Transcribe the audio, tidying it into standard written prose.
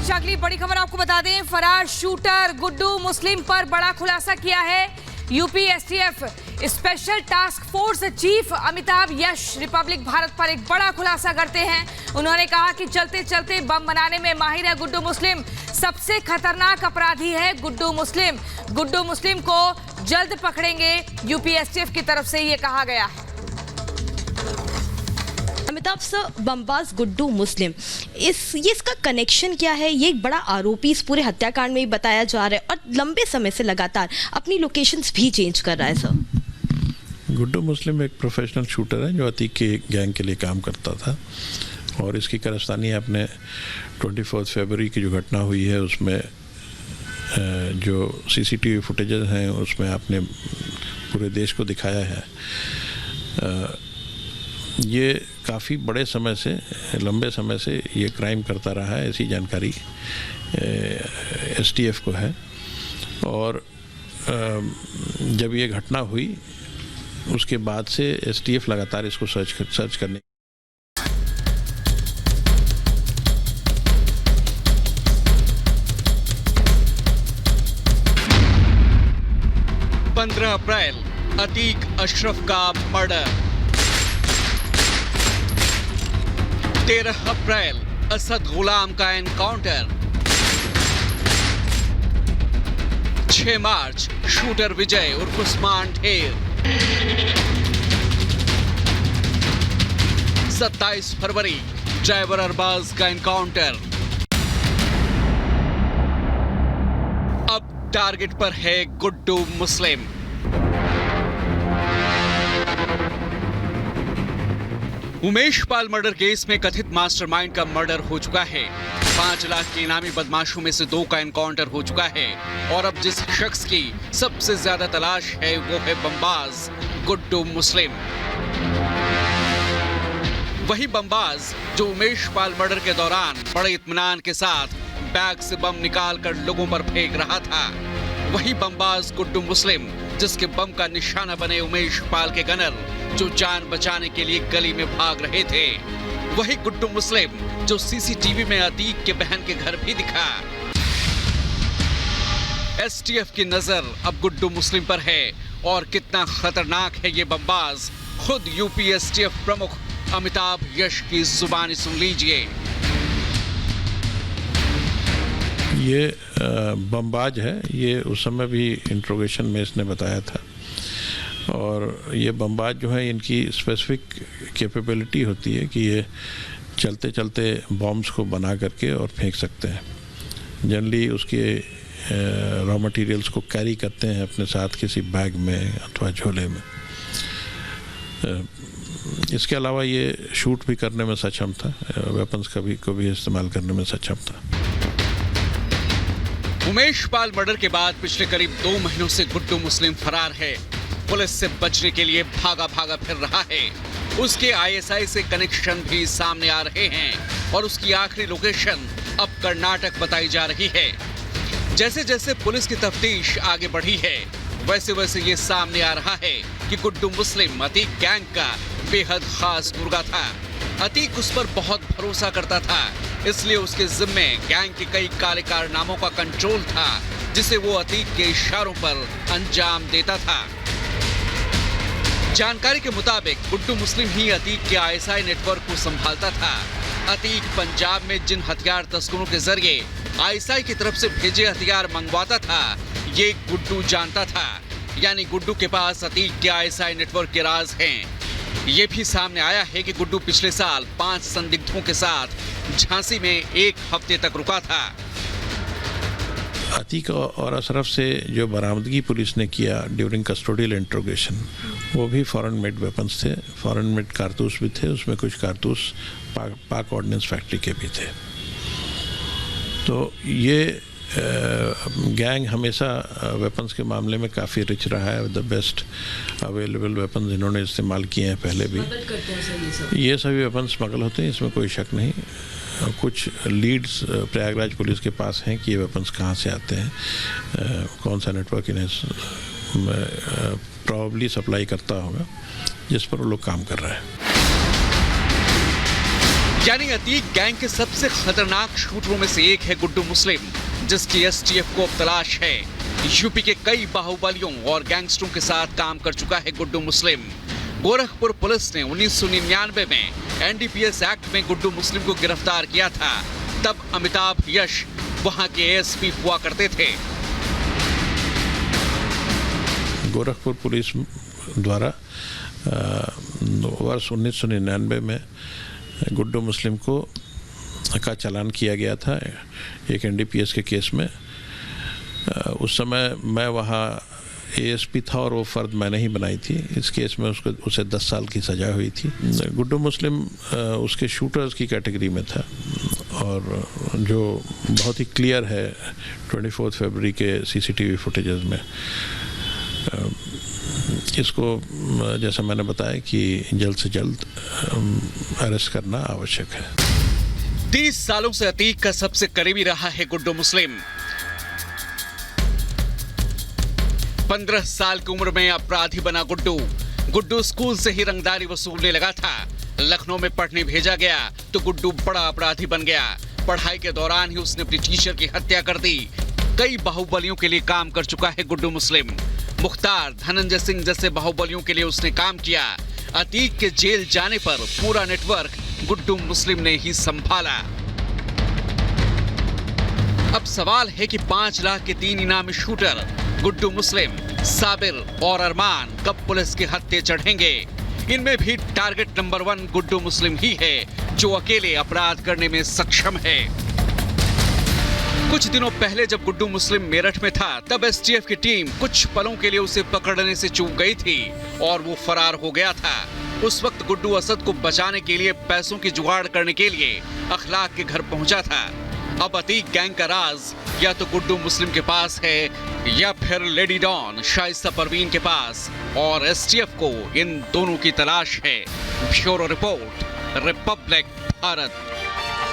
बीच अगली बड़ी खबर आपको बता दें, फरार शूटर गुड्डू मुस्लिम पर बड़ा खुलासा किया है UP STF special task force chief Amitabh Yash Republic Bharat पर एक बड़ा खुलासा करते हैं। उन्होंने कहा कि चलते चलते बम बनाने में माहिर है गुड्डू मुस्लिम, सबसे खतरनाक अपराधी है गुड्डू मुस्लिम। गुड्डू मुस्लिम को जल्द पकड़ेंगे, यूपी एसटीएफ की तरफ से ये कहा गया है। अमिताभ सर, बमबाज गुड्डू मुस्लिम, इसका कनेक्शन क्या है? ये एक बड़ा आरोपी इस पूरे हत्याकांड में ही बताया जा रहा है और लंबे समय से लगातार अपनी लोकेशंस भी चेंज कर रहा है। सर, गुड्डू मुस्लिम एक प्रोफेशनल शूटर है जो अतीक के गैंग के लिए काम करता था और इसकी गिरफ्तारी आपने 24 फरवरी की जो घटना हुई है उसमें जो सीसीटीवी फुटेजेस हैं उसमें आपने पूरे देश को दिखाया है। ये काफ़ी बड़े समय से, लंबे समय से ये क्राइम करता रहा है, ऐसी जानकारी एसटीएफ को है। और जब ये घटना हुई उसके बाद से एसटीएफ लगातार इसको सर्च करने 15 अप्रैल अतीक अशरफ का मर्डर। 13 अप्रैल असद गुलाम का एनकाउंटर। 6 मार्च शूटर विजय उर्फ उस्मान ढेर। 27 फरवरी ड्राइवर अरबाज का एनकाउंटर। अब टारगेट पर है गुड्डू मुस्लिम। उमेश पाल मर्डर केस में कथित मास्टरमाइंड का मर्डर हो चुका है। 5 लाख के इनामी बदमाशों में से 2 का एनकाउंटर हो चुका है और अब जिस शख्स की सबसे ज्यादा तलाश है वो है बमबाज गुड्डू मुस्लिम। वही बमबाज जो उमेश पाल मर्डर के दौरान बड़े इत्मीनान के साथ बैग से बम निकालकर लोगों पर फेंक रहा था। वही बमबाज गुड्डू मुस्लिम जिसके बम का निशाना बने उमेश पाल के गनर जो जान बचाने के लिए गली में भाग रहे थे। वही गुड्डू मुस्लिम जो सीसीटीवी में अतीक के बहन के घर भी दिखा। एसटीएफ की नजर अब गुड्डू मुस्लिम पर है और कितना खतरनाक है ये बमबाज, खुद यूपी एसटीएफ प्रमुख अमिताभ यश की जुबानी सुन लीजिए। ये बमबाज है, ये उस समय भी इंट्रोगेशन में इसने बताया था। और ये बमबाज जो है इनकी स्पेसिफिक कैपेबिलिटी होती है कि ये चलते चलते बॉम्ब्स को बना करके और फेंक सकते हैं। जनरली उसके रॉ मटेरियल्स को कैरी करते हैं अपने साथ किसी बैग में अथवा झोले में। इसके अलावा ये शूट भी करने में सक्षम था, वेपन्स को भी इस्तेमाल करने में सक्षम था। उमेश पाल मर्डर के बाद पिछले करीब 2 महीनों से गुड्डू मुस्लिम फरार है। पुलिस से बचने के लिए भागा फिर रहा है। उसके आईएसआई से कनेक्शन भी सामने आ रहे हैं और उसकी आखिरी लोकेशन अब कर्नाटक बताई जा रही है। जैसे जैसे पुलिस की तफ्तीश आगे बढ़ी है वैसे वैसे ये सामने आ रहा है कि गुड्डू मुस्लिम अतीक गैंग का बेहद खास मुर्गा था। अतीक उस पर बहुत भरोसा करता था, इसलिए उसके जिम्मे गैंग के कई काले कारनामों का कंट्रोल था जिसे वो अतीक के इशारों पर अंजाम देता था। जानकारी के मुताबिक गुड्डू मुस्लिम ही अतीक के आईएसआई नेटवर्क को संभालता था। अतीक पंजाब में जिन हथियार तस्करों के जरिए आईएसआई की तरफ से भेजे हथियार मंगवाता था ये गुड्डू जानता था, यानी गुड्डू के पास अतीक के आईएसआई नेटवर्क के राज हैं। ये भी सामने आया है कि गुड्डू पिछले साल 5 संदिग्धों के साथ झांसी में 1 हफ्ते तक रुका था। अतीक और अशरफ से जो बरामदगी पुलिस ने किया ड्यूरिंग कस्टोडियल इंट्रोगेशन वो भी फॉरेन मेड वेपन्स थे, फॉरेन मेड कारतूस भी थे, उसमें कुछ कारतूस पाक ऑर्डिनेंस फैक्ट्री के भी थे। तो ये गैंग हमेशा वेपन्स के मामले में काफ़ी रिच रहा है। द बेस्ट अवेलेबल वेपन्स इन्होंने इस्तेमाल किए हैं पहले भी। ये सभी वेपन्स स्मगल होते हैं, इसमें कोई शक नहीं। कुछ लीड्स प्रयागराज पुलिस के पास हैं कि ये वेपन्स कहाँ से आते हैं, कौन सा नेटवर्क इन्हें प्रॉब्ली सप्लाई करता होगा, जिस पर वो लोग काम कर रहे हैं। यानी अतीक गैंग के सबसे खतरनाक शूटरों में से एक है गुड्डू मुस्लिम, जिसकी एसटीएफ को अब तलाश है। यूपी के कई बाहुबलियों और गैंगस्टरों के साथ काम कर चुका है गुड्डू मुस्लिम। गोरखपुर पुलिस ने 1999 में एनडीपीएस एक्ट में गुड्डू मुस्लिम को गिरफ्तार किया था। तब अमिताभ यश वहां के एएसपी हुआ करते थे। गोरखपुर पुलिस द्वारा वर्ष 1999 में गुड्डू मुस्लिम का चालान किया गया था एक एनडीपीएस के केस में। उस समय मैं वहाँ एएसपी था और वो फर्द मैंने ही बनाई थी। इस केस में उसे 10 साल की सजा हुई थी। गुड्डू मुस्लिम उसके शूटर्स की कैटेगरी में था और जो बहुत ही क्लियर है 24 फरवरी के सीसीटीवी फुटेजेस में। इसको जैसा मैंने बताया कि जल्द से जल्द अरेस्ट करना आवश्यक है। 30 सालों से अतीक का सबसे करीबी रहा है गुड्डू मुस्लिम। 15 साल की उम्र में अपराधी बना गुड्डू स्कूल से ही रंगदारी वसूलने लगा था। लखनऊ में पढ़ने भेजा गया तो गुड्डू बड़ा अपराधी बन गया। पढ़ाई के दौरान ही उसने अपनी टीचर की हत्या कर दी। कई बाहुबलियों के लिए काम कर चुका है गुड्डू मुस्लिम। मुख्तार, धनंजय सिंह जैसे बाहुबलियों के लिए उसने काम किया। अतीक के जेल जाने पर पूरा नेटवर्क गुड्डू मुस्लिम ने ही संभाला। अब सवाल है कि 5 लाख के 3 इनामी शूटर गुड्डू मुस्लिम, साबिर और अरमान कब पुलिस के हत्थे चढ़ेंगे। इनमें भी टारगेट नंबर 1 गुड्डू मुस्लिम ही है, जो अकेले अपराध करने में सक्षम है। कुछ दिनों पहले जब गुड्डू मुस्लिम मेरठ में था, तब एसटीएफ की टीम कुछ पलों के लिए उसे पकड़ने से चूक गई थी और वो फरार हो गया था। उस वक्त गुड्डू असद को बचाने के लिए पैसों की जुगाड़ करने के लिए अखलाक के घर पहुंचा था। अब अतीक गैंग का राज या तो गुड्डू मुस्लिम के पास है या फिर लेडी डॉन शाइस्ता परवीन के पास, और एसटीएफ को इन दोनों की तलाश है। Bureau report, Republic Bharat.